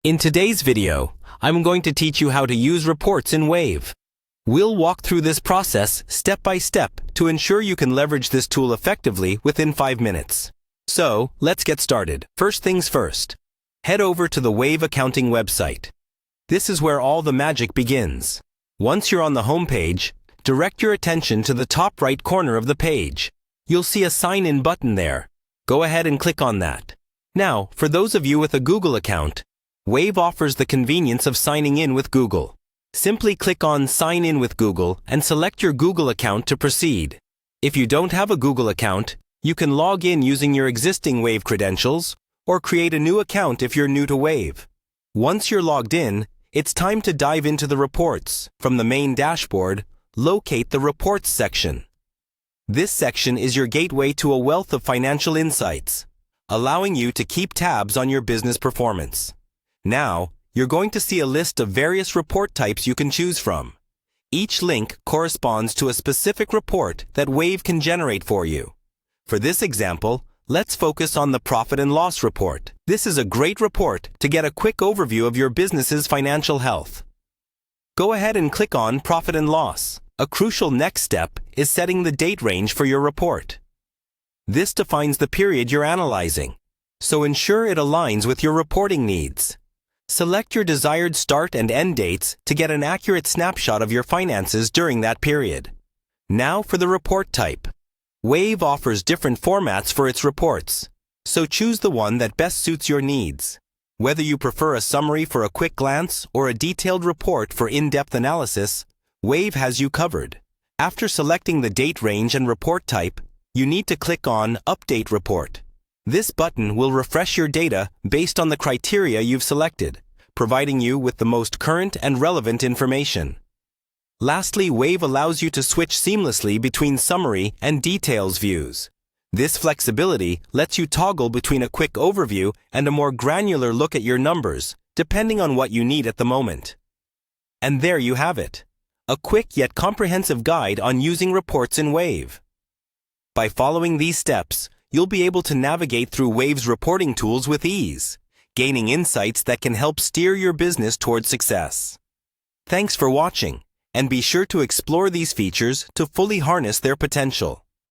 In today's video, I'm going to teach you how to use reports in Wave. We'll walk through this process step by step to ensure you can leverage this tool effectively within 5 minutes. So, let's get started. First things first. Head over to the Wave accounting website. This is where all the magic begins. Once you're on the home page, direct your attention to the top right corner of the page. You'll see a Sign In button there. Go ahead and click on that. Now, for those of you with a Google account, Wave offers the convenience of signing in with Google. Simply click on Sign In with Google and select your Google account to proceed. If you don't have a Google account, you can log in using your existing Wave credentials or create a new account if you're new to Wave. Once you're logged in, it's time to dive into the reports. From the main dashboard, locate the Reports section. This section is your gateway to a wealth of financial insights, allowing you to keep tabs on your business performance. Now, you're going to see a list of various report types you can choose from. Each link corresponds to a specific report that Wave can generate for you. For this example, let's focus on the Profit and Loss report. This is a great report to get a quick overview of your business's financial health. Go ahead and click on Profit and Loss. A crucial next step is setting the date range for your report. This defines the period you're analyzing, so ensure it aligns with your reporting needs. Select your desired start and end dates to get an accurate snapshot of your finances during that period. Now for the report type. Wave offers different formats for its reports, so choose the one that best suits your needs. Whether you prefer a summary for a quick glance or a detailed report for in-depth analysis, Wave has you covered. After selecting the date range and report type, you need to click on Update Report. This button will refresh your data based on the criteria you've selected, providing you with the most current and relevant information. Lastly, Wave allows you to switch seamlessly between summary and details views. This flexibility lets you toggle between a quick overview and a more granular look at your numbers, depending on what you need at the moment. And there you have it. A quick yet comprehensive guide on using reports in Wave. By following these steps, you'll be able to navigate through Wave's reporting tools with ease, gaining insights that can help steer your business towards success. Thanks for watching, and be sure to explore these features to fully harness their potential.